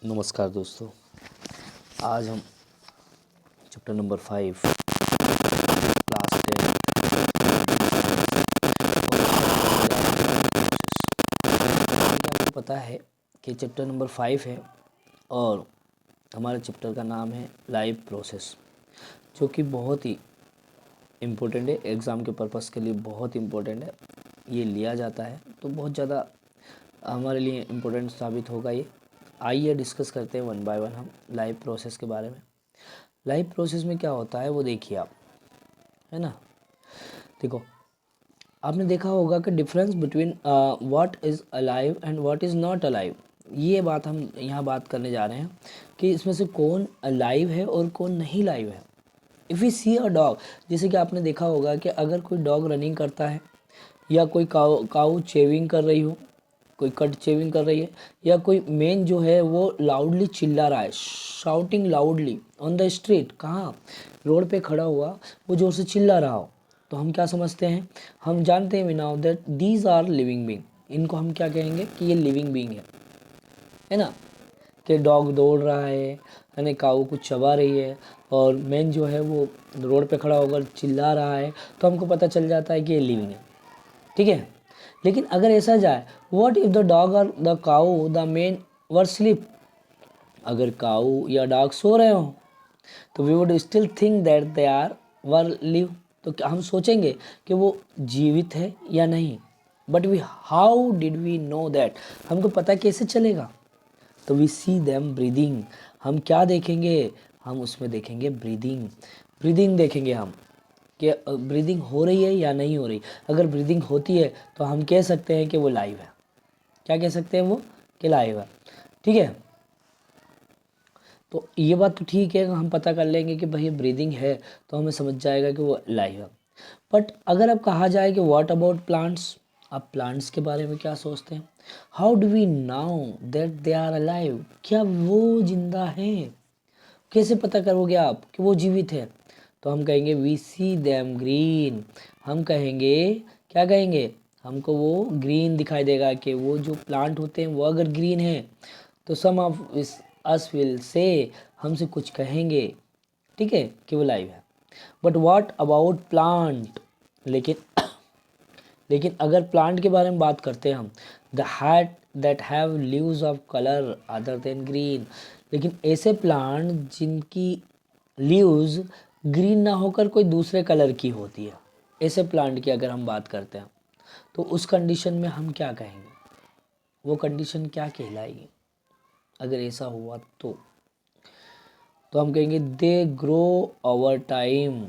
नमस्कार दोस्तों। आज हम चैप्टर नंबर 5 क्लास 10 आपको पता है कि चैप्टर नंबर 5 है और हमारे चैप्टर का नाम है लाइफ प्रोसेस, जो कि बहुत ही इम्पोर्टेंट है। एग्ज़ाम के पर्पस के लिए बहुत इम्पोर्टेंट है। ये लिया जाता है तो बहुत ज़्यादा हमारे लिए इम्पोर्टेंट साबित होगा ये। आइए डिस्कस करते हैं वन बाय वन हम लाइफ प्रोसेस के बारे में। लाइफ प्रोसेस में क्या होता है वो देखिए आप, है ना। देखो, आपने देखा होगा कि difference between what is alive and what is not alive. ये बात हम यहाँ बात करने जा रहे हैं कि इसमें से कौन अलाइव है और कौन नहीं लाइव है। If you see a dog, जैसे कि आपने देखा होगा कि अगर कोई डॉग रनिंग करता है या कोई काऊ चेविंग कर रही हो, कोई कट चेविंग कर रही है, या कोई मेन जो है वो लाउडली चिल्ला रहा है, shouting loudly on the street, कहाँ, रोड पे खड़ा हुआ वो जोर से चिल्ला रहा हो, तो हम क्या समझते हैं, हम जानते हैं we know that these are living being. इनको हम क्या कहेंगे कि ये लिविंग बींग है ना। कि डॉग दौड़ रहा है यानी काऊ कुछ चबा रही है और मेन जो है वो रोड पे खड़ा होकर चिल्ला रहा है, तो हमको पता चल जाता है कि ये लिविंग है, ठीक है। लेकिन अगर ऐसा जाए, व्हाट इफ द डॉग और the cow the men were sleep, अगर काऊ या डॉग सो रहे हो तो we would still think that they are were live, तो क्या हम सोचेंगे कि वो जीवित है या नहीं। But we how did we know that, हमको पता कैसे चलेगा। तो वी सी देम ब्रीदिंग, हम क्या देखेंगे, हम उसमें देखेंगे ब्रीदिंग। ब्रीदिंग देखेंगे हम कि ब्रीदिंग हो रही है या नहीं हो रही। अगर ब्रीदिंग होती है तो हम कह सकते हैं कि वो लाइव है। क्या कह सकते हैं वो, कि लाइव है, ठीक है। तो ये बात तो ठीक है, हम पता कर लेंगे कि भाई ब्रीदिंग है तो हमें समझ जाएगा कि वो लाइव है। बट अगर अब कहा जाए कि व्हाट अबाउट प्लांट्स, आप प्लांट्स के बारे में क्या सोचते हैं। How do we know that they are alive, क्या वो जिंदा हैं, कैसे पता करोगे आप कि वो जीवित है। तो हम कहेंगे वी सी देम ग्रीन, हम कहेंगे, क्या कहेंगे, हमको वो ग्रीन दिखाई देगा कि वो जो प्लांट होते हैं वो अगर ग्रीन है तो सम ऑफ अस विल से, हमसे कुछ कहेंगे, ठीक है, कि वो लाइव है। बट व्हाट अबाउट प्लांट, लेकिन लेकिन अगर प्लांट के बारे में बात करते हैं हम, the hat that have leaves of colour other than green, लेकिन ऐसे प्लांट जिनकी लीव्स ग्रीन ना होकर कोई दूसरे कलर की होती है, ऐसे प्लांट की अगर हम बात करते हैं तो उस कंडीशन में हम क्या कहेंगे, वो कंडीशन क्या कहलाएगी। अगर ऐसा हुआ तो हम कहेंगे दे ग्रो ओवर टाइम,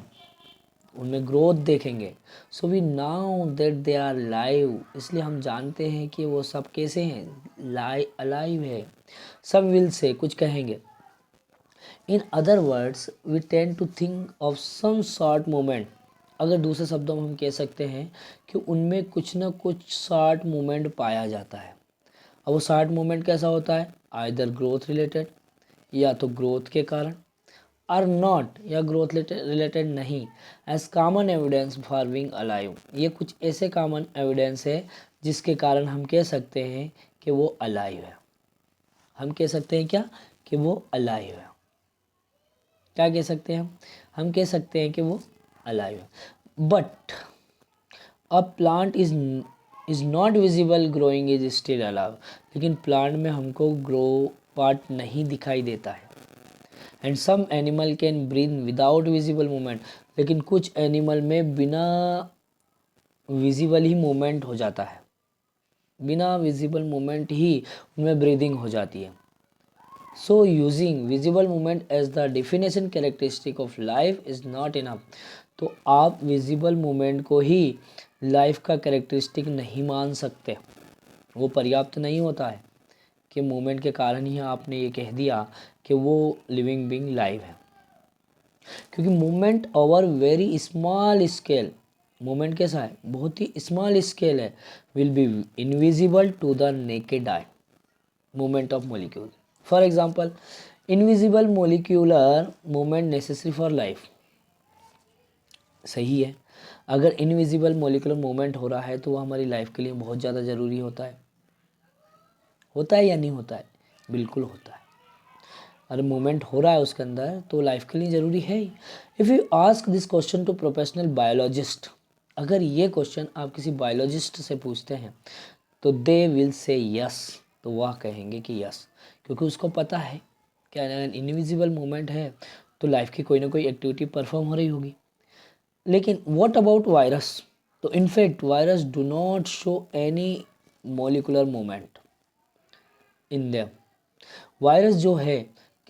उनमें ग्रोथ देखेंगे। So we know that they are live, इसलिए हम जानते हैं कि वो सब कैसे हैं, अलाइव है। सब विल से, कुछ कहेंगे। In other words we tend to think of some short moment, अगर दूसरे शब्दों में हम कह सकते हैं कि उनमें कुछ ना कुछ शॉर्ट मोमेंट पाया जाता है। अब वो शॉर्ट मोमेंट कैसा होता है, आइदर ग्रोथ रिलेटेड, या तो ग्रोथ के कारण, आर नॉट, या ग्रोथ रिलेटेड नहीं, as common evidence for being alive, ये कुछ ऐसे कॉमन एविडेंस है जिसके कारण हम कह सकते हैं कि वो अलाइव है। हम कह सकते हैं क्या, कि वो अलाइव है। क्या कह सकते हैं हम कह सकते हैं कि वो अलाइव है। But a plant is not visible growing is still alive, लेकिन प्लांट में हमको ग्रो पार्ट नहीं दिखाई देता है। And some animal can breathe without visible movement, लेकिन कुछ एनिमल में बिना विजिबल ही मूवमेंट हो जाता है, बिना विजिबल मूवमेंट ही उनमें ब्रीदिंग हो जाती है। So using visible movement as the definition characteristic of life is not enough, तो आप विजिबल मूवमेंट को ही लाइफ का कैरेक्टरिस्टिक नहीं मान सकते, वो पर्याप्त नहीं होता है कि मूवमेंट के कारण ही आपने ये कह दिया कि वो लिविंग बीइंग लाइव है। क्योंकि movement over very small scale, movement कैसा है, बहुत ही स्मॉल स्केल है, will be invisible to the naked eye, movement of molecule. For example, invisible molecular movement necessary for life, सही है। अगर इनविजिबल मोलिकुलर मूवमेंट हो रहा है तो वो हमारी लाइफ के लिए बहुत ज़्यादा ज़रूरी होता है या नहीं होता है, बिल्कुल होता है। अरे मूवमेंट हो रहा है उसके अंदर तो लाइफ के लिए ज़रूरी है ही। If you ask this question to professional biologist, अगर ये क्वेश्चन आप किसी बायोलॉजिस्ट से पूछते हैं तो दे विल से यस, तो वह कहेंगे कि यस, क्योंकि उसको पता है कि अगर इनविजिबल मूवमेंट है तो लाइफ की कोई ना कोई एक्टिविटी परफॉर्म हो रही होगी। लेकिन व्हाट अबाउट वायरस, तो in fact virus do not show any molecular movement in them. Virus जो है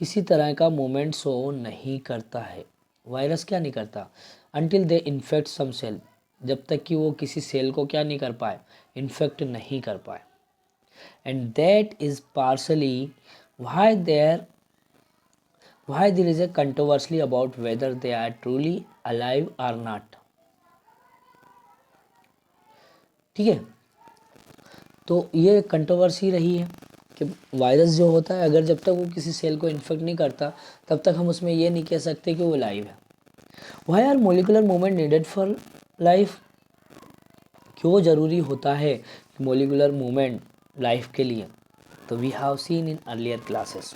किसी तरह का मूवमेंट शो नहीं करता है। वायरस क्या नहीं करता, until they infect some cell, जब तक कि वो किसी सेल को क्या नहीं कर पाए, इन्फेक्ट नहीं कर पाए। And that is partly why there why there is a controversy about whether they are truly alive or not। ठीक है, तो ये कंट्रोवर्सी रही है कि वायरस जो होता है अगर जब तक वो किसी सेल को इन्फेक्ट नहीं करता तब तक हम उसमें ये नहीं कह सकते कि वो लाइव है। Why are molecular movement needed for life, क्यों ज़रूरी होता है मोलिकुलर मूवमेंट लाइफ के लिए, तो we have seen in earlier classes,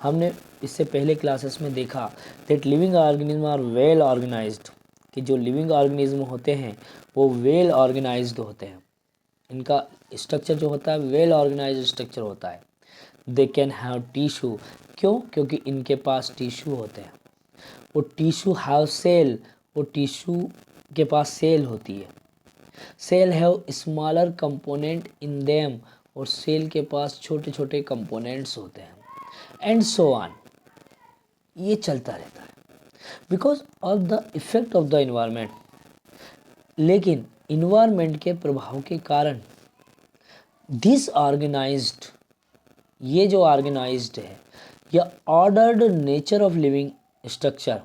हमने इससे पहले क्लासेस में देखा that living organism are well organised, कि जो लिविंग ऑर्गेनिज्म होते हैं वो वेल ऑर्गेनाइज्ड होते हैं, इनका स्ट्रक्चर जो होता है वेल ऑर्गेनाइज्ड स्ट्रक्चर होता है। दे कैन हैव टिश्यू, क्यों, क्योंकि इनके पास टिश्यू होते हैं। वो टिश्यू हैव सेल, वो टिश्यू के पास सेल होती है। Cell have smaller component in them, और सेल के पास छोटे छोटे कंपोनेंट्स होते हैं। एंड सो ऑन, ये चलता रहता है because of the effect of the environment. लेकिन इन्वायरमेंट के प्रभाव के कारण दिस ऑर्गेनाइज्ड, ये जो ऑर्गेनाइज्ड है या ordered nature of living structure,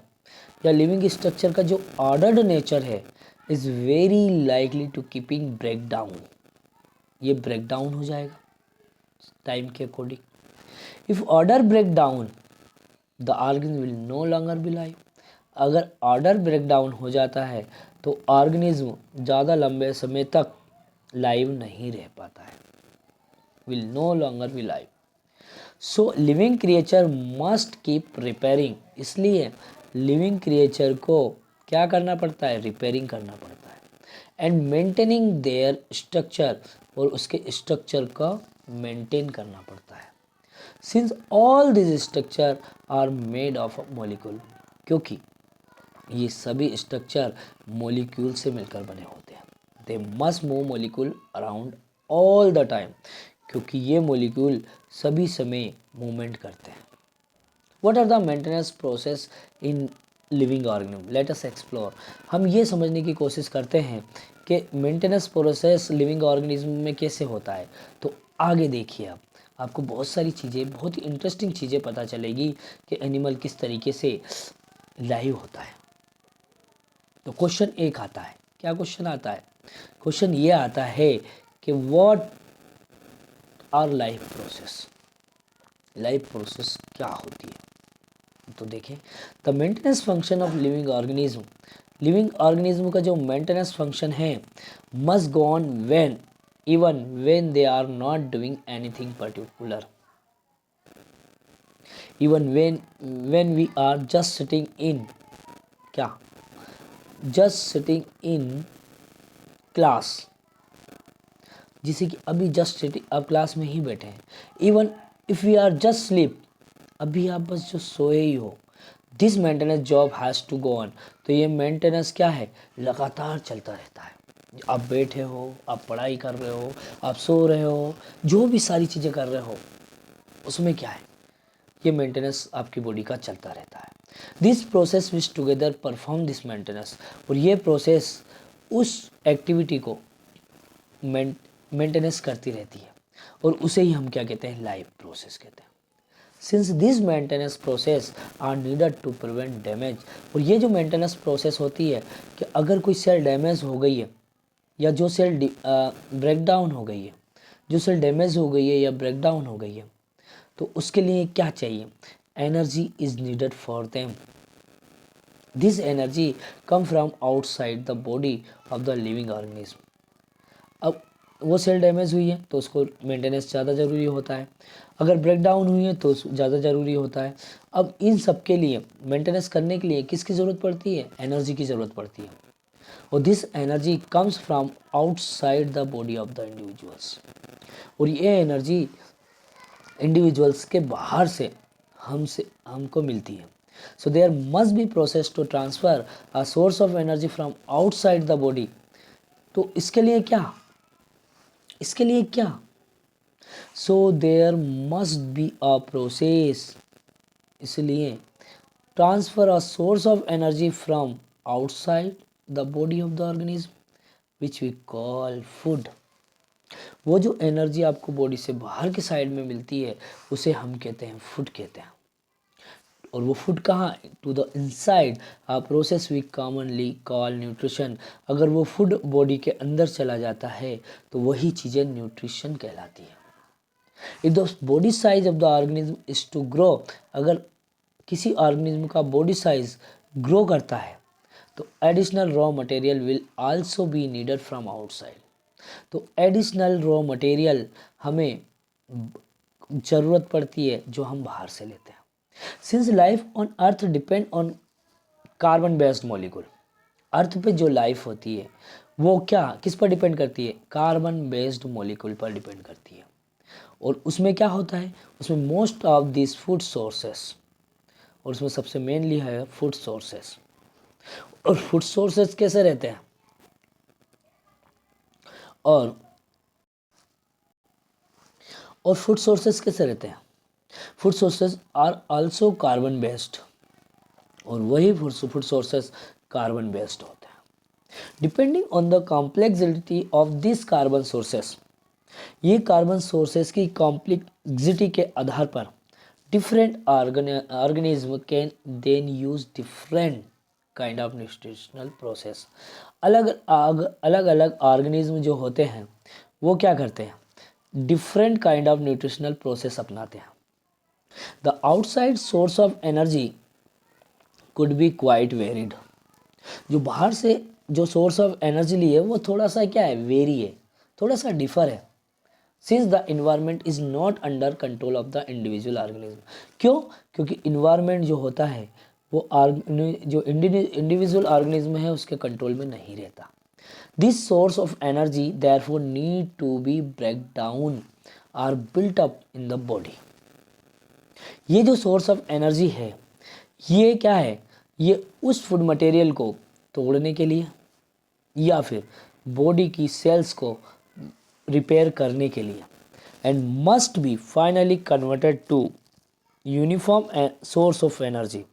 या लिविंग स्ट्रक्चर का जो ऑर्डर्ड नेचर है is very likely to keeping break down, ये ब्रेक डाउन हो जाएगा टाइम के according. If order break down the organism will no longer be live, अगर order break down हो जाता है तो ऑर्गेनिज्म ज़्यादा लंबे समय तक लाइव नहीं रह पाता है, will no longer be live. So living creature must keep repairing, इसलिए लिविंग क्रिएचर को क्या करना पड़ता है, रिपेयरिंग करना पड़ता है। एंड मेंटेनिंग देयर स्ट्रक्चर, और उसके स्ट्रक्चर का मेंटेन करना पड़ता है। Since all this structure are made of molecule, क्योंकि ये सभी स्ट्रक्चर मॉलिक्यूल से मिलकर बने होते हैं। They must move molecule around all the time, क्योंकि ये मॉलिक्यूल सभी समय मूवमेंट करते हैं। What are the maintenance process in living organism, let us explore. हम ये समझने की कोशिश करते हैं कि मेंटेनेंस प्रोसेस लिविंग ऑर्गेनिज्म में कैसे होता है। तो आगे देखिए आप, आपको बहुत सारी चीज़ें, बहुत ही इंटरेस्टिंग चीज़ें पता चलेगी कि एनिमल किस तरीके से लाइव होता है। तो क्वेश्चन एक आता है, क्या क्वेश्चन आता है, क्वेश्चन ये आता है कि what are life process, life process क्या होती है। तो देखें, the maintenance function of living organism, living organism का जो मेंटेनेंस फंक्शन है must go on when, even when they are not doing anything particular, even when we are just sitting in, क्या, just sitting in class, जिसे कि अभी just sitting, आप class में ही बैठे हैं। Even if we are just sleep, अभी आप बस जो सोए ही हो, this maintenance job has to go on, तो ये मेंटेनेंस क्या है, लगातार चलता रहता है। आप बैठे हो, आप पढ़ाई कर रहे हो, आप सो रहे हो, जो भी सारी चीज़ें कर रहे हो उसमें क्या है, ये मेंटेनेंस आपकी बॉडी का चलता रहता है। This process which together perform this maintenance, और ये प्रोसेस उस एक्टिविटी को मेंटेनेंस करती रहती है, और उसे ही हम क्या कहते हैं, लाइफ प्रोसेस कहते हैं। Since this maintenance process are needed to prevent damage, और ये जो मेंटेनेंस प्रोसेस होती है कि अगर कोई सेल डैमेज हो गई है या जो सेल ब्रेक डाउन हो गई है, जो सेल डैमेज हो गई है या ब्रेक डाउन हो गई है, तो उसके लिए क्या चाहिए, energy is needed for them. This energy come from outside the body of the living organism. अब वो सेल डैमेज हुई है तो उसको मेंटेनेंस ज़्यादा ज़रूरी होता है, अगर ब्रेक डाउन हुई है तो ज़्यादा ज़रूरी होता है। अब इन सब के लिए मेंटेनेंस करने के लिए किसकी ज़रूरत पड़ती है? एनर्जी की ज़रूरत पड़ती है, और this energy comes from outside the body of the individuals, और ये एनर्जी इंडिविजुअल्स के बाहर से हमको मिलती है। So there must be process to transfer a source of energy from outside the body. तो इसके लिए क्या? So there must be a process, इसलिए transfer a source of energy from outside the body of the organism which we call food. वो जो energy आपको body से बाहर की साइड में मिलती है उसे हम कहते हैं फूड कहते हैं। और वो फूड कहाँ? To the inside a process we commonly call nutrition. अगर वो फूड बॉडी के अंदर चला जाता है तो वही चीज़ें न्यूट्रिशन कहलाती है। If the body size of the organism is to grow, अगर किसी ऑर्गेनिज्म का बॉडी साइज ग्रो करता है तो additional raw material will also be needed from outside. तो एडिशनल रॉ मटेरियल हमें ज़रूरत पड़ती है जो हम बाहर से लेते हैं। Since life on earth depend on carbon based molecule, earth पे जो लाइफ होती है वो किस पर डिपेंड करती है? कार्बन बेस्ड मॉलिक्यूल पर डिपेंड करती है। और उसमें क्या होता है? उसमें most of this food sources, और उसमें सबसे मेनली है फूड सोर्सेस। और फूड सोर्सेस कैसे रहते हैं? और फूड सोर्सेस कैसे रहते हैं? Food sources are also carbon based, और वही फूड सोर्सेस कार्बन बेस्ड होते हैं। Depending on the complexity of this carbon sources, ये कार्बन सोर्सेस की कॉम्प्लेक्सिटी के आधार पर different organism can then use different kind of nutritional process. अलग अलग ऑर्गेनिज्म जो होते हैं वो क्या करते हैं? Different kind of nutritional process अपनाते हैं। The outside source of energy could be quite varied. जो बाहर से जो सोर्स ऑफ एनर्जी ली है वो थोड़ा सा क्या है? वेरी है, थोड़ा सा डिफर है। Since the environment is not under control of the individual organism. क्यों? क्योंकि इन्वायरमेंट जो होता है वो जो इंडिविजुअल ऑर्गेनिज्म है उसके कंट्रोल में नहीं रहता। This source of energy therefore need to be break down or built up in the body. ये जो सोर्स ऑफ एनर्जी है ये क्या है? ये उस फूड मटेरियल को तोड़ने के लिए या फिर बॉडी की सेल्स को रिपेयर करने के लिए, and must be finally converted to uniform source of energy,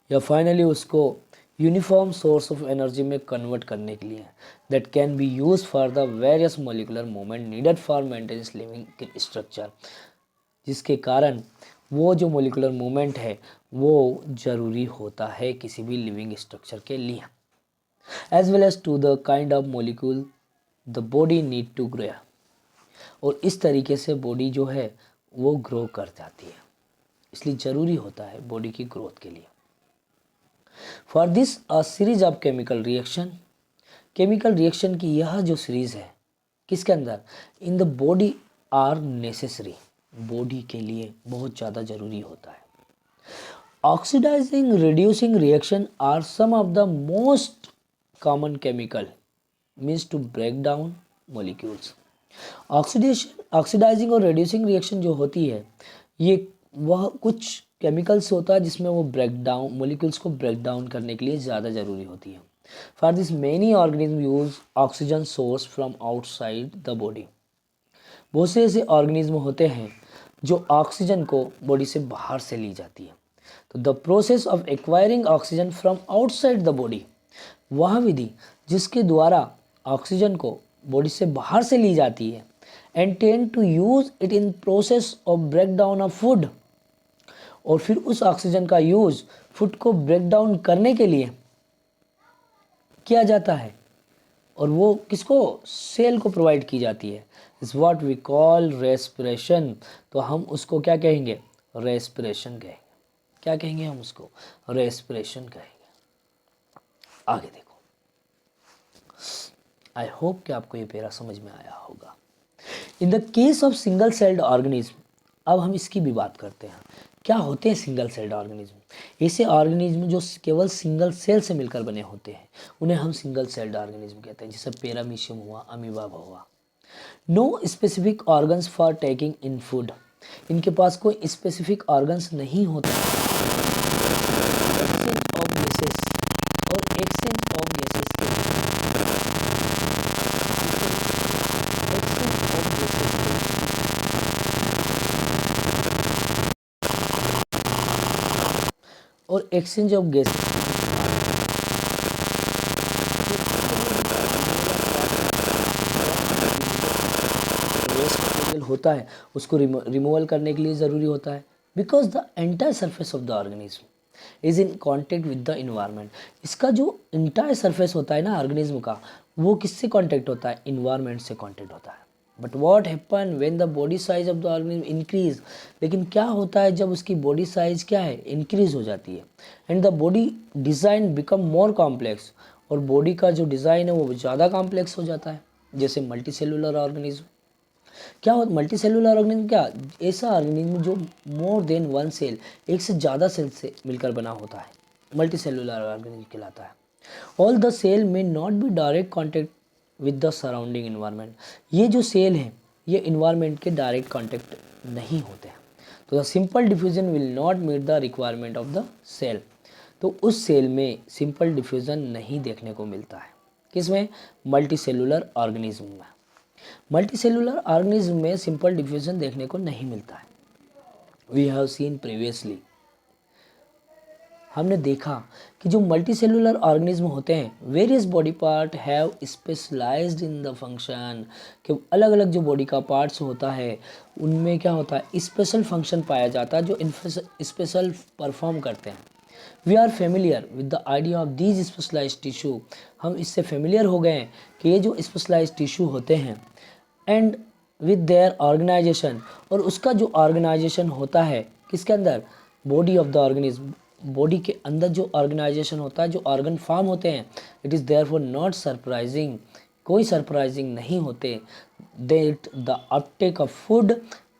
या फाइनली उसको यूनिफॉर्म सोर्स ऑफ एनर्जी में कन्वर्ट करने के लिए that can be use for the various molecular movement needed for maintenance living structure, जिसके कारण वो जो मोलिकुलर मूवमेंट है वो ज़रूरी होता है किसी भी लिविंग स्ट्रक्चर के लिए, as well as to the kind of molecule the body need to grow. और इस तरीके से बॉडी जो है वो ग्रो कर जाती है, इसलिए ज़रूरी होता है बॉडी की ग्रोथ के लिए। For this a series of chemical reaction की यह जो सीरीज है किसके अंदर? In the body are necessary, body के लिए बहुत ज़्यादा ज़रूरी होता है। Oxidising reducing reaction are some of the most common chemical means to break down molecules. Oxidising और रिड्यूसिंग रिएक्शन जो होती है ये वह कुछ केमिकल्स होता है जिसमें वो ब्रेक डाउन मोलिक्यूल्स को ब्रेक डाउन करने के लिए ज़्यादा ज़रूरी होती है। For this many organism use oxygen source from outside the body. बहुत से ऐसे ऑर्गेनिज्म होते हैं जो ऑक्सीजन को बॉडी से बाहर से ली जाती है। तो the process of acquiring oxygen from outside the body, वह विधि जिसके द्वारा ऑक्सीजन को बॉडी से बाहर से ली जाती है, and tend to use it in process of break down of food, और फिर उस ऑक्सीजन का यूज फूड को ब्रेक डाउन करने के लिए किया जाता है, और वो किसको? सेल को प्रोवाइड की जाती है। Is what we call respiration. तो हम उसको क्या कहेंगे? रेस्पिरेशन कहेंगे। क्या कहेंगे हम उसको? रेस्पिरेशन कहेंगे। आगे देखो, आई होप कि आपको ये पैरा समझ में आया होगा। In the case of single celled organism, अब हम इसकी भी बात करते हैं। क्या होते हैं सिंगल सेल्ड ऑर्गेनिज्म? ऐसे ऑर्गेनिज्म जो केवल सिंगल सेल से मिलकर बने होते हैं उन्हें हम सिंगल सेल्ड ऑर्गेनिज्म कहते हैं, जैसे पैरामीशियम हुआ, अमीबा हुआ। No specific organs for taking in food, इनके पास कोई स्पेसिफिक ऑर्गन्स नहीं होता। एक्सचेंज ऑफ गैसेस, और एक्सचेंज ऑफ गैसेस के एक्सचेंज ऑफ गैसेस और exchange of gases waste material होता है उसको रिमूवल करने के लिए ज़रूरी होता है। Because the entire surface of the organism is in contact with the environment, इसका जो इंटायर सरफेस होता है ना ऑर्गेनिज्म का, वो किससे कॉन्टेक्ट होता है? इन्वायरमेंट से कॉन्टेक्ट होता है। But what happen when the body size of the organism increase, लेकिन क्या होता है जब उसकी बॉडी साइज क्या है? इंक्रीज हो जाती है। And the body design become more complex, और बॉडी का जो डिज़ाइन है वो ज़्यादा कॉम्प्लेक्स हो जाता है। जैसे मल्टी सेलुलर ऑर्गेनिज्म, क्या होता मल्टी सेलुलर ऑर्गेनिज्म? क्या ऐसा ऑर्गेनिज्म जो मोर देन वन सेल, एक से ज़्यादा सेल से मिलकर बना होता है, मल्टी सेलुलर ऑर्गेनिज्म कहलाता है। ऑल द सेल में not be direct contact with the surrounding environment, ये जो सेल हैं ये इन्वायरमेंट के डायरेक्ट कॉन्टेक्ट नहीं होते हैं। तो the simple diffusion will not meet the requirement of the cell, तो उस सेल में सिंपल डिफ्यूजन नहीं देखने को मिलता है। किसमें? मल्टी सेलुलर ऑर्गेनिज्म में। मल्टी सेलुलर ऑर्गेनिज्म में सिंपल डिफ्यूजन देखने को नहीं मिलता है। वी हैव सीन प्रीवियसली, हमने देखा कि जो मल्टी सेलुलर ऑर्गेनिज्म होते हैं, various body part have specialised in the function, कि अलग अलग जो बॉडी का पार्ट्स होता है उनमें क्या होता है? स्पेशल फंक्शन पाया जाता है जो स्पेशल परफॉर्म करते हैं। We are familiar with the idea of these specialised tissue, हम इससे फेमिलियर हो गए हैं कि ये जो स्पेशलाइज्ड टिश्यू होते हैं एंड विद देयर ऑर्गेनाइजेशन, और उसका जो ऑर्गेनाइजेशन होता है किसके अंदर? Body of the organism, body के अंदर जो ऑर्गेनाइजेशन होता है, जो ऑर्गन फॉर्म होते हैं, it is therefore not surprising, कोई सरप्राइजिंग नहीं होते, that the uptake of food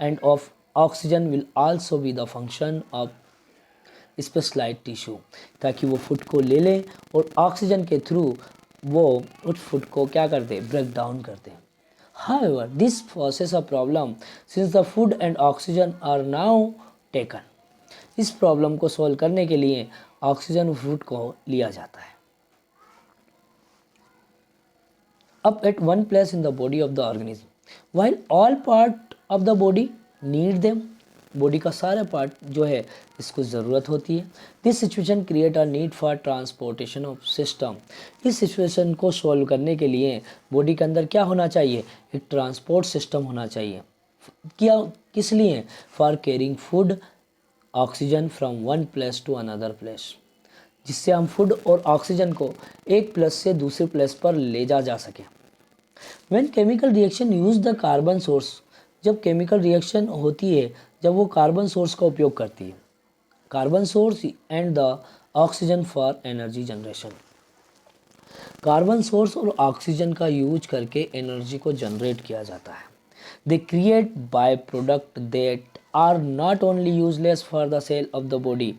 and of oxygen will also be the function of specialised tissue, ताकि वो फूड को ले लें और ऑक्सीजन के थ्रू वो उस फूड को क्या करते? ब्रेक डाउन करते हैं। However, this poses a problem since the food and oxygen are now taken. इस प्रॉब्लम को सॉल्व करने के लिए ऑक्सीजन फूड को लिया जाता है। Up at one place in the body of the organism, while all part of the body need them, body का सारा पार्ट जो है इसको ज़रूरत होती है। This situation create a need for transportation of system, इस सिचुएशन को सॉल्व करने के लिए बॉडी के अंदर क्या होना चाहिए? एक ट्रांसपोर्ट सिस्टम होना चाहिए। क्या, किस लिए? For carrying food oxygen from one place to another place, जिससे हम फूड और ऑक्सीजन को एक प्लेस से दूसरे प्लेस पर ले जा सके। When chemical reaction use the carbon source, जब केमिकल रिएक्शन होती है जब वो कार्बन सोर्स का उपयोग करती है, carbon source and the oxygen for energy generation, carbon source और ऑक्सीजन का यूज करके एनर्जी को जनरेट किया जाता है। They create by product that are not only useless for the cell of the body,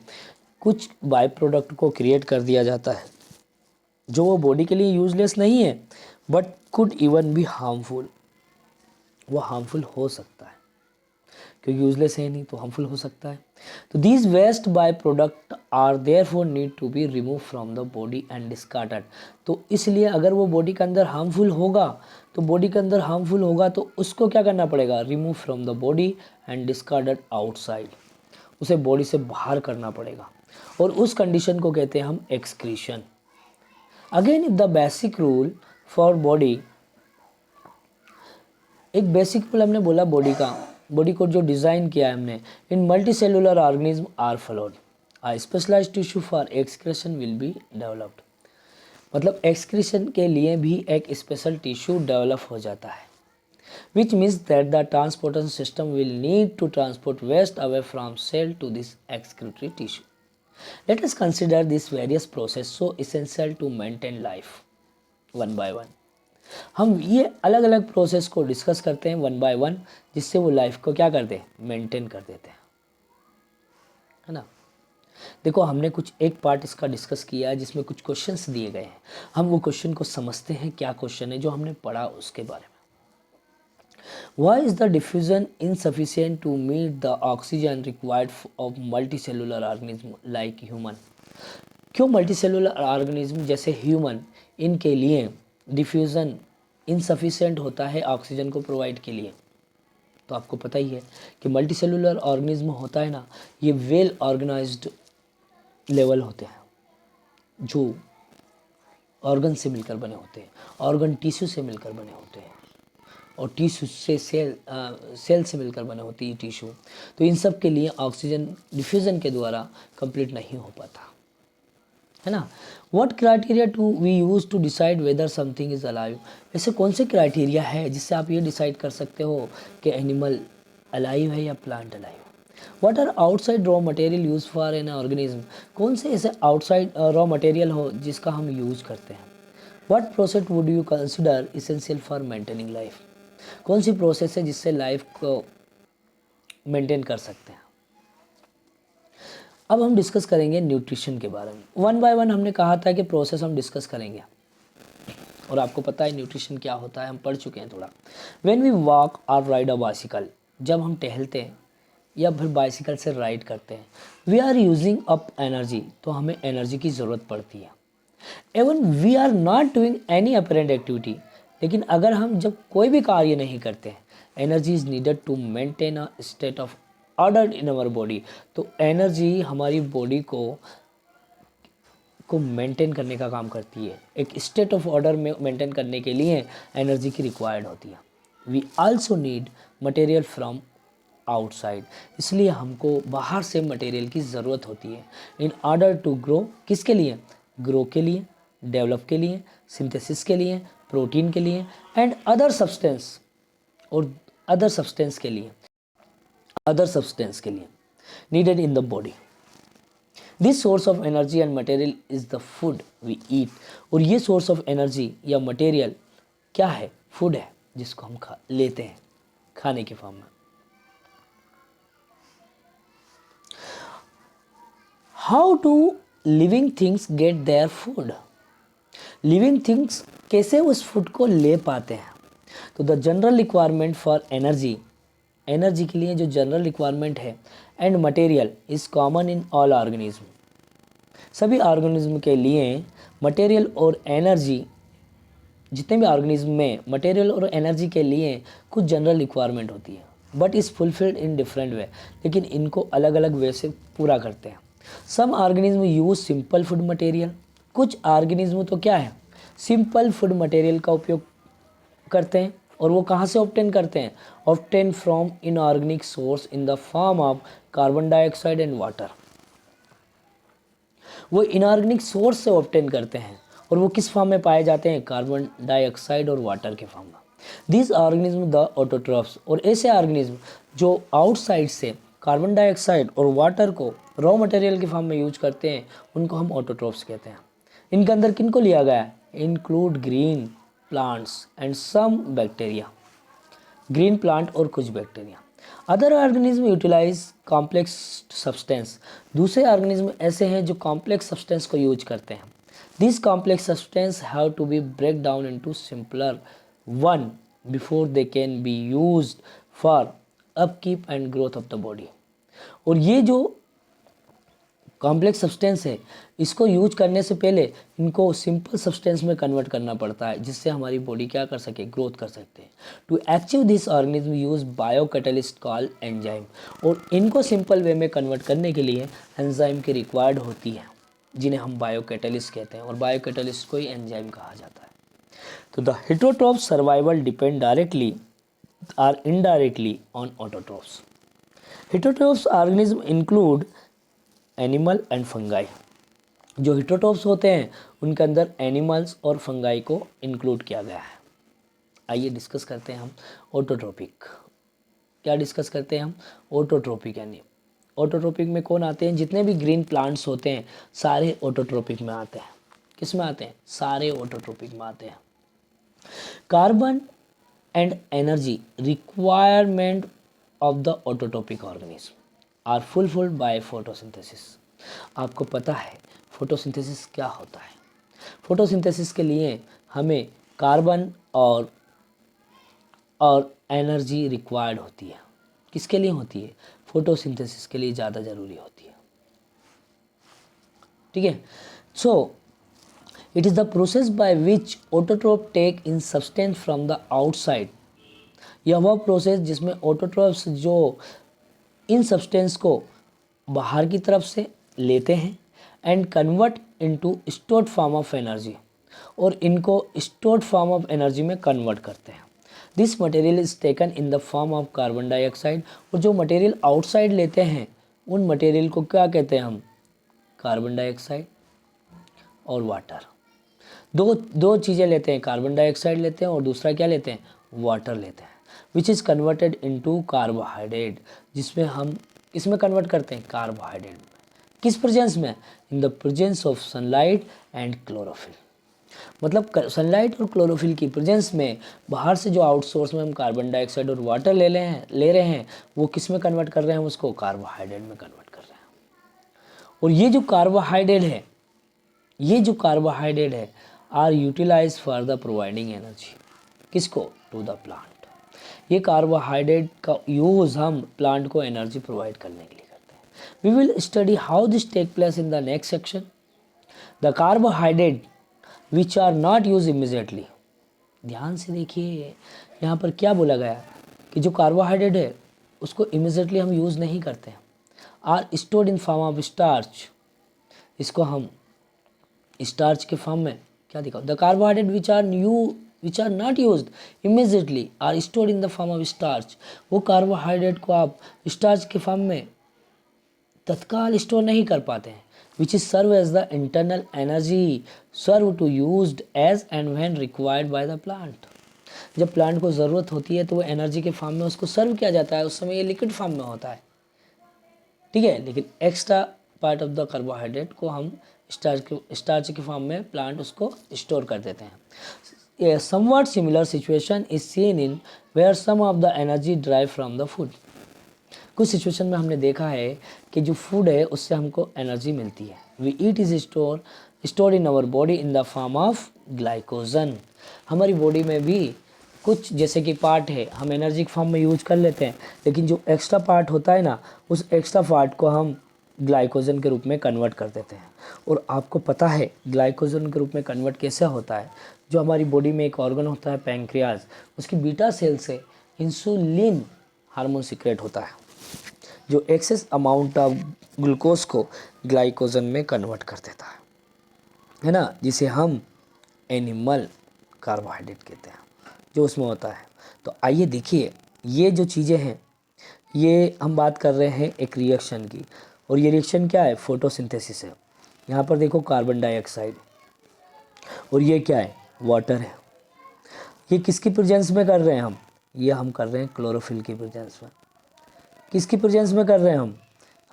कुछ बाय प्रोडक्ट को create कर दिया जाता है जो वो बॉडी के लिए यूजलेस नहीं है but could even be harmful, वो हार्मफुल हो सकता है क्योंकि यूजलेस है नहीं तो हार्मफुल हो सकता है। तो these waste by product are therefore need to be remove from the body and discarded, तो इसलिए अगर वो बॉडी के अंदर हार्मफुल होगा तो बॉडी के अंदर हार्मफुल होगा तो उसको क्या करना पड़ेगा? Remove from the body and discarded outside, उसे बॉडी से बाहर करना पड़ेगा और उस कंडीशन को कहते हैं हम excretion. Again the basic rule for body, एक बेसिक रूल हमने बोला बॉडी का, बॉडी को जो डिज़ाइन किया है हमने, in multi cellular organism are followed, ah specialized tissue for excretion will be developed, मतलब एक्सक्रीशन के लिए भी एक स्पेशल टिश्यू डेवलप हो जाता है, which means that the transportation system will need to transport waste away from cell to this excretory tissue. Let us consider these various processes so essential to maintain life one by one. हम ये अलग अलग process को discuss करते हैं one by one, जिससे वो life को क्या करते हैं, मेंटेन कर देते हैं, है ना। देखो हमने कुछ एक पार्ट इसका डिस्कस किया है जिसमें कुछ क्वेश्चंस दिए गए हैं, हम वो क्वेश्चन को समझते हैं क्या क्वेश्चन है जो हमने पढ़ा उसके बारे में। Why is the diffusion insufficient to meet the oxygen required of multicellular organism like human? क्यों मल्टीसेलुलर ऑर्गेनिज्म जैसे ह्यूमन, इनके लिए डिफ्यूज़न इनसफिशिएंट होता है ऑक्सीजन को प्रोवाइड के लिए? तो आपको पता ही है कि मल्टीसेलुलर ऑर्गेनिज्म होता है ना, ये वेल ऑर्गेनाइज्ड लेवल होते हैं जो ऑर्गन से मिलकर बने होते हैं, ऑर्गन टिश्यू से मिलकर बने होते हैं, और टिश्यू से सेल से मिलकर बने होती है टिश्यू। तो इन सब के लिए ऑक्सीजन डिफ्यूज़न के द्वारा कंप्लीट नहीं हो पाता, है ना। What criteria to we use to decide whether something is alive? ऐसे कौन से क्राइटेरिया है जिससे आप ये डिसाइड कर सकते हो कि एनिमल अलाइव है या plant alive? What are outside raw material use for an organism? कौन से ऐसे आउटसाइड रॉ मटेरियल हो जिसका हम यूज़ करते हैं? What process would you consider essential for maintaining life? कौन सी प्रोसेस है जिससे लाइफ को मेंटेन कर सकते हैं? अब हम डिस्कस करेंगे न्यूट्रिशन के बारे में। वन बाय वन हमने कहा था कि प्रोसेस हम डिस्कस करेंगे, और आपको पता है न्यूट्रिशन क्या होता है, हम पढ़ चुके हैं थोड़ा। व्हेन वी वॉक और राइड अ बाइसिकल, जब हम टहलते हैं या फिर बाइसिकल से राइड करते हैं, we are using up energy, तो हमें एनर्जी की ज़रूरत पड़ती है। Even we are not doing any apparent activity, लेकिन अगर हम जब कोई भी कार्य नहीं करते हैं, energy is needed to maintain a state of order in our body. तो एनर्जी हमारी बॉडी को मेंटेन करने का काम करती है, एक स्टेट ऑफ ऑर्डर में मेंटेन करने के लिए एनर्जी की रिक्वायर्ड होती है। We also need material from outside, इसलिए हमको बाहर से मटेरियल की ज़रूरत होती है इन ऑर्डर टू ग्रो। किसके लिए? ग्रो के लिए, डेवलप के लिए, सिंथेसिस के लिए, प्रोटीन के लिए, एंड अदर सब्सटेंस, और अदर सब्सटेंस के लिए, needed in the body. This source of energy and material is the food we eat. और ये सोर्स ऑफ एनर्जी या मटेरियल क्या है? फूड है, जिसको हम लेते हैं खाने के फॉर्म में। How to living things get their food? Living things कैसे उस फूड को ले पाते हैं? तो the general requirement for energy, energy के लिए जो जनरल रिक्वायरमेंट है, and material is common in all organism, सभी ऑर्गेनिज्म के लिए मटेरियल और एनर्जी, जितने भी ऑर्गेनिज्म में मटेरियल और एनर्जी के लिए कुछ जनरल रिक्वायरमेंट होती है, but is fulfilled in different way, लेकिन इनको अलग अलग वे से पूरा करते हैं। Some organism use simple food material, कुछ ऑर्गेनिज्म तो क्या है, सिंपल फूड मटेरियल का उपयोग करते हैं, और वो कहाँ से ऑब्टेन करते हैं? Obtain from inorganic source in the form of carbon dioxide and water. वो इनऑर्गेनिक सोर्स से ऑब्टेन करते हैं, और वो किस फॉर्म में पाए जाते हैं? कार्बन डाइऑक्साइड और वाटर के फॉर्म में। दिस ऑर्गेनिज्म द ऑटोट्रॉफ्स, और ऐसे ऑर्गेनिज्म जो आउटसाइड से कार्बन डाइऑक्साइड और वाटर को रॉ मटेरियल के फॉर्म में यूज करते हैं, उनको हम ऑटोट्रॉफ्स कहते हैं। इनके अंदर किनको लिया गया है? Include green plants and some bacteria, green plant और कुछ bacteria. Other organism utilise complex substance, दूसरे ऑर्गेनिज्म ऐसे हैं जो कॉम्प्लेक्स सब्सटेंस को यूज करते हैं। This complex substance have to be break down into simpler one before they can be used for upkeep and growth of the body. और ये जो कॉम्प्लेक्स सब्सटेंस है, इसको यूज करने से पहले इनको सिंपल सब्सटेंस में कन्वर्ट करना पड़ता है, जिससे हमारी बॉडी क्या कर सके? ग्रोथ कर सकते हैं। To achieve this organism use bio catalyst call enzyme, और इनको सिंपल वे में कन्वर्ट करने के लिए एंजाइम की रिक्वायर्ड होती है, जिन्हें हम बायो कैटलिस्ट कहते हैं, और बायो कैटलिस्ट को ही एंजाइम कहा जाता है। तो the heterotroph survival depend directly or indirectly on autotrophs. Heterotrophs organism include animal and fungi. जो हेटरोट्रॉफ्स होते हैं उनके अंदर एनिमल्स और फंगाई को इंक्लूड किया गया है। आइए डिस्कस करते हैं हम ऑटोट्रोपिक। क्या डिस्कस करते हैं हम? ऑटोट्रोपिक, यानी ऑटोट्रोपिक में कौन आते हैं? जितने भी ग्रीन प्लांट्स होते हैं सारे ऑटोट्रोपिक में आते हैं। किस में आते हैं? सारे ऑटोट्रोपिक में आते हैं। Carbon and energy requirement of the autotrophic organism are fulfilled by photosynthesis। आपको पता है फोटोसिंथेसिस क्या होता है? फोटोसिंथेसिस के लिए हमें कार्बन और एनर्जी रिक्वायर्ड होती है। किसके लिए होती है? फोटोसिंथेसिस के लिए ज़्यादा ज़रूरी होती है। ठीक है। So it is the process by which autotroph take in substance from the outside. यह वह प्रोसेस जिसमें ऑटोट्रोप्स जो इन सब्सटेंस को बाहर की तरफ से लेते हैं and convert into stored form of energy, और इनको स्टोर्ड फॉर्म ऑफ एनर्जी में कन्वर्ट करते हैं। This material is taken in the form of carbon dioxide. और जो मटेरियल आउटसाइड लेते हैं उन मटेरियल को क्या कहते हैं हम? कार्बन डाइऑक्साइड और वाटर। दो चीज़ें लेते हैं, कार्बन डाइऑक्साइड लेते हैं और दूसरा क्या लेते हैं? वाटर लेते हैं। Which is converted into carbohydrate, जिसमें हम इसमें कन्वर्ट करते हैं कार्बोहाइड्रेट में। किस प्रेजेंस में? In the presence of sunlight and chlorophyll. मतलब सनलाइट और क्लोरोफिल की प्रेजेंस में बाहर से जो आउटसोर्स में हम कार्बन डाइऑक्साइड और वाटर ले रहे हैं वो किस में कन्वर्ट कर रहे हैं? उसको कार्बोहाइड्रेट में कन्वर्ट कर रहे हैं। और ये जो कार्बोहाइड्रेट है are utilize for the providing energy. किसको? To the plant. ये कार्बोहाइड्रेट का यूज़ हम प्लांट को एनर्जी प्रोवाइड करने के लिए करते हैं। We will study how this take place in the next section. The carbohydrate which are not use immediately. ध्यान से देखिए यहाँ पर क्या बोला गया कि जो कार्बोहाइड्रेट है उसको इमीजिएटली हम यूज़ नहीं करते हैं। Are stored in form of starch. इसको हम स्टार्च के फॉर्म में क्या दिखाओ? The carbohydrate which are not used immediately are stored in the form of starch. वो कार्बोहाइड्रेट को आप स्टार्च के फॉर्म में तत्काल स्टोर नहीं कर पाते हैं। Which is serve as the internal energy serve to used as and when required by the plant. जब प्लांट को ज़रूरत होती है तो वो एनर्जी के फॉर्म में उसको सर्व किया जाता है। उस समय ये लिक्विड फॉर्म में होता है। ठीक है। लेकिन extra part of the carbohydrate को हम स्टार्च के फॉर्म में प्लांट उसको स्टोर कर देते हैं। A somewhat similar situation is seen in where some of the energy derived from the food। कुछ सिचुएशन में हमने देखा है कि जो फूड है उससे हमको एनर्जी मिलती है। We eat is stored in our body in the form of glycogen। हमारी बॉडी में भी कुछ जैसे कि पार्ट है हम एनर्जी के फॉर्म में यूज कर लेते हैं, लेकिन जो एक्स्ट्रा पार्ट होता है ना उस एक्स्ट्रा पार्ट को हम ग्लाइकोजन के रूप में कन्वर्ट कर देते हैं। और आपको पता है ग्लाइकोजन के रूप में कन्वर्ट कैसे होता है? जो हमारी बॉडी में एक ऑर्गन होता है पैंक्रियाज, उसकी बीटा सेल से इंसुलिन हार्मोन सीक्रेट होता है जो एक्सेस अमाउंट ऑफ ग्लूकोज को ग्लाइकोजन में कन्वर्ट कर देता है ना, जिसे हम एनिमल कार्बोहाइड्रेट कहते हैं जो उसमें होता है। तो आइए देखिए ये जो चीज़ें हैं ये हम बात कर रहे हैं एक रिएक्शन की, और ये रिएक्शन क्या है? फोटोसिंथेसिस है। यहाँ पर देखो कार्बन डाइऑक्साइड और ये क्या है? वाटर है। ये किसकी प्रेजेंस में कर रहे हैं हम? ये हम कर रहे हैं क्लोरोफिल की प्रेजेंस में। किसकी प्रेजेंस में कर रहे हैं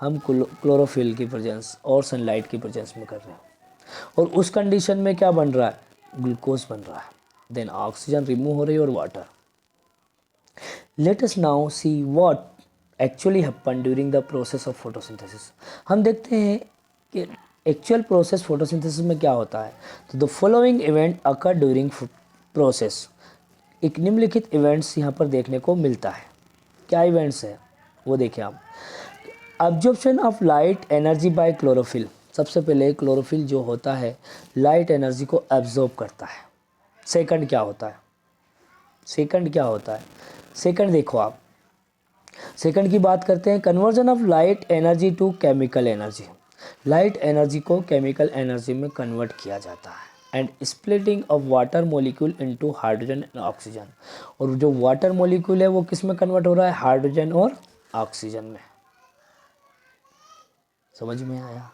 हम क्लोरोफिल की प्रेजेंस और सनलाइट की प्रेजेंस में कर रहे हैं। और उस कंडीशन में क्या बन रहा है? ग्लूकोज बन रहा है। देन ऑक्सीजन रिमूव हो रही है और water. Let us now see what actually happen during the process of photosynthesis. हम देखते हैं कि एक्चुअल प्रोसेस फोटोसिंथेसिस में क्या होता है। तो the following event occur during process. एक निम्नलिखित इवेंट्स यहाँ पर देखने को मिलता है। क्या इवेंट्स है वो देखिए आप। Absorption of light energy by chlorophyll. सबसे पहले क्लोरोफिल जो होता है लाइट एनर्जी को एब्जॉर्ब करता है। सेकंड क्या होता है? सेकंड देखो आप, सेकंड की बात करते हैं। Conversion of light energy to chemical energy. Light energy को केमिकल एनर्जी में कन्वर्ट किया जाता है। And splitting of water molecule into hydrogen and oxygen. और जो वाटर मॉलिक्यूल है वो किस में कन्वर्ट हो रहा है? हाइड्रोजन और ऑक्सीजन में। समझ में आया?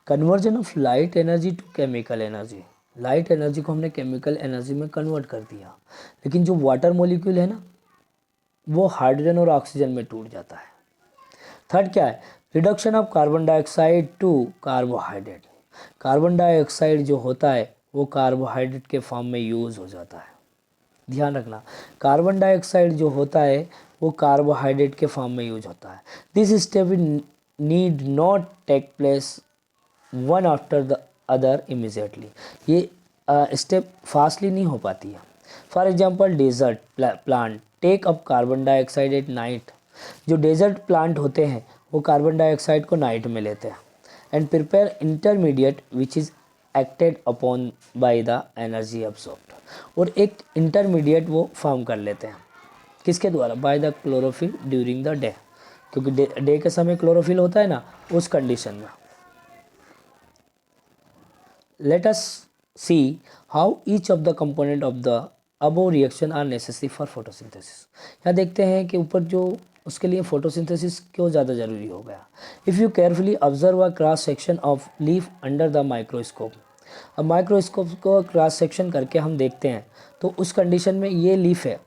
Conversion of light energy to chemical energy. Light energy को हमने केमिकल एनर्जी में कन्वर्ट कर दिया, लेकिन जो वाटर मॉलिक्यूल है ना वो हाइड्रोजन और ऑक्सीजन में टूट जाता है। थर्ड क्या है? Reduction of carbon dioxide to carbohydrate. Carbon dioxide जो होता है वो कार्बोहाइड्रेट के फॉर्म में यूज़ हो जाता है। ध्यान रखना, कार्बन डाइऑक्साइड जो होता है वो कार्बोहाइड्रेट के फॉर्म में यूज होता है। This step need not take place one after the other immediately, ये स्टेप फास्टली नहीं हो पाती है। For example desert plant take up carbon dioxide at night, जो डेजर्ट प्लांट होते हैं वो कार्बन डाइऑक्साइड को नाइट में लेते हैं and prepare intermediate which is acted upon by the energy absorbed, और एक इंटरमीडिएट वो फॉर्म कर लेते हैं किसके द्वारा, by the chlorophyll during the day, क्योंकि डे के समय क्लोरोफिल होता है ना, उस कंडीशन में। Let us see how each of the component of the above reaction are necessary for photosynthesis. यहाँ देखते हैं कि ऊपर जो उसके लिए फोटोसिंथेसिस क्यों ज़्यादा ज़रूरी हो गया। If you carefully observe a cross section of leaf under the microscope, अब माइक्रोस्कोप को क्रॉस सेक्शन करके हम देखते हैं तो उस कंडीशन में ये लीफ है,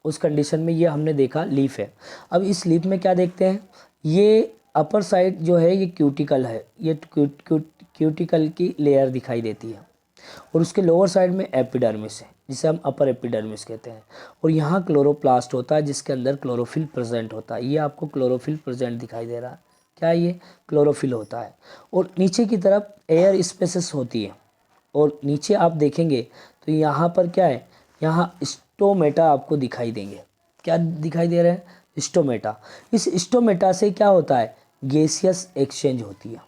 उस कंडीशन में ये हमने देखा लीफ है। अब इस लीफ में क्या देखते हैं, ये अपर साइड जो है ये क्यूटिकल है, ये क्यूटिकल की लेयर दिखाई देती है, और उसके लोअर साइड में एपिडर्मिस है जिसे हम अपर एपिडर्मिस कहते हैं, और यहाँ क्लोरोप्लास्ट होता है जिसके अंदर क्लोरोफिल प्रेजेंट होता है। ये आपको क्लोरोफिल प्रेजेंट दिखाई दे रहा है, क्या ये क्लोरोफिल होता है। और नीचे की तरफ एयर स्पेसेस होती है, और नीचे आप देखेंगे तो यहाँ पर क्या है, यहाँ स्टोमेटा आपको दिखाई देंगे। क्या दिखाई दे रहे हैं, स्टोमेटा। इस स्टोमेटा से क्या होता है, गैसियस एक्सचेंज होती है।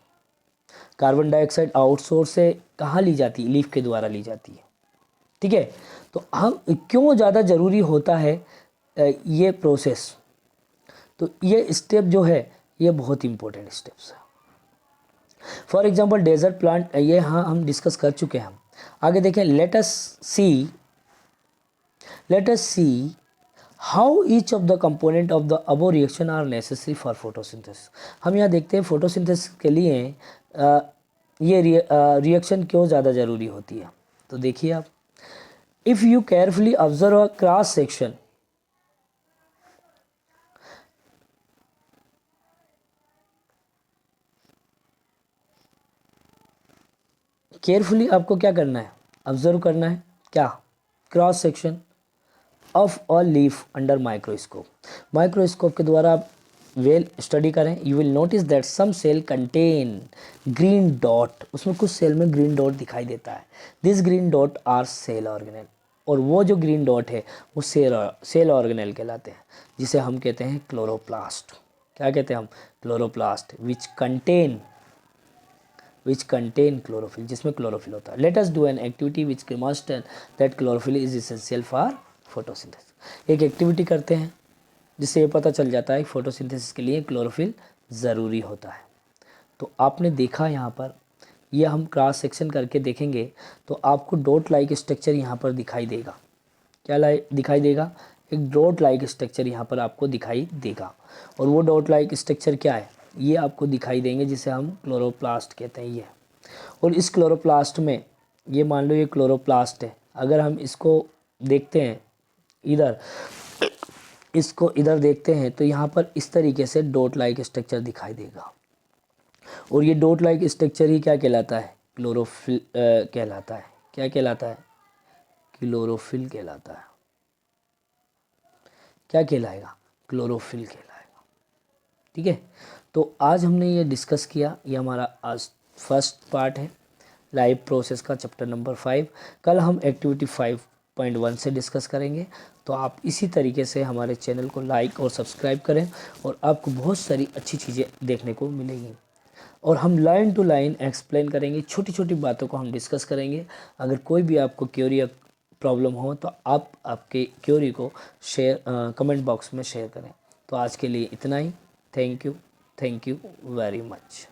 कार्बन डाइऑक्साइड आउटसोर्स से कहाँ ली जाती है, लीफ के द्वारा ली जाती है। ठीक है, तो हम क्यों ज़्यादा ज़रूरी होता है ये प्रोसेस, तो ये स्टेप जो है ये बहुत इंपॉर्टेंट स्टेप्स है। फॉर एग्जाम्पल डेजर्ट प्लांट, ये हाँ हम डिस्कस कर चुके हैं। हम आगे देखें, let us see how each of the component of the above reaction are necessary for photosynthesis. हम यहाँ देखते हैं फोटोसिंथेसिस के लिए ये रिएक्शन क्यों ज़्यादा ज़रूरी होती है। तो देखिए आप, if you carefully observe a cross section, carefully आपको क्या करना है, ऑब्जर्व करना है, क्या, cross section of a leaf under microscope. Microscope के द्वारा आप वेल स्टडी करें, you will notice that some cell contain green dot, उसमें कुछ सेल में ग्रीन डॉट दिखाई देता है। This green dot are cell organelle, और वो जो ग्रीन डॉट है वो सेल ऑर्गेनेल कहलाते हैं, जिसे हम कहते हैं क्लोरोप्लास्ट। क्या कहते हैं हम, क्लोरोप्लास्ट, विच कंटेन क्लोरोफिल, जिसमें क्लोरोफिल होता है। Let us do an activity which must that chlorophyll is essential for photosynthesis. एक एक्टिविटी करते हैं जिससे ये पता चल जाता है कि फोटोसिंथेसिस के लिए क्लोरोफिल ज़रूरी होता है। तो आपने देखा यहाँ पर, ये हम क्रॉस सेक्शन करके देखेंगे तो आपको डॉट लाइक स्ट्रक्चर यहाँ पर दिखाई देगा। क्या दिखाई देगा, एक डॉट लाइक स्ट्रक्चर यहाँ पर आपको दिखाई देगा, और वो डॉट लाइक स्ट्रक्चर क्या है, ये आपको दिखाई देंगे जिसे हम क्लोरोप्लास्ट कहते हैं ये। और इस क्लोरोप्लास्ट में, ये मान लो ये क्लोरोप्लास्ट है, अगर हम इसको देखते हैं इधर, इसको इधर देखते हैं तो यहाँ पर इस तरीके से डॉट लाइक स्ट्रक्चर दिखाई देगा, और ये डॉट लाइक स्ट्रक्चर ही क्या कहलाता है, क्लोरोफिल कहलाता है। क्या कहलाता है, क्लोरोफिल कहलाता है। क्या कहलाएगा, क्लोरोफिल कहलाएगा। ठीक है, तो आज हमने ये डिस्कस किया, ये हमारा आज फर्स्ट पार्ट है लाइव प्रोसेस का, चैप्टर नंबर 5। कल हम एक्टिविटी 5.1 से डिस्कस करेंगे। तो आप इसी तरीके से हमारे चैनल को लाइक और सब्सक्राइब करें, और आपको बहुत सारी अच्छी चीज़ें देखने को मिलेंगी, और हम लाइन टू लाइन एक्सप्लेन करेंगे, छोटी छोटी बातों को हम डिस्कस करेंगे। अगर कोई भी आपको क्वेरी या प्रॉब्लम हो तो आप आपके क्वेरी को कमेंट बॉक्स में शेयर करें। तो आज के लिए इतना ही। Thank you very much.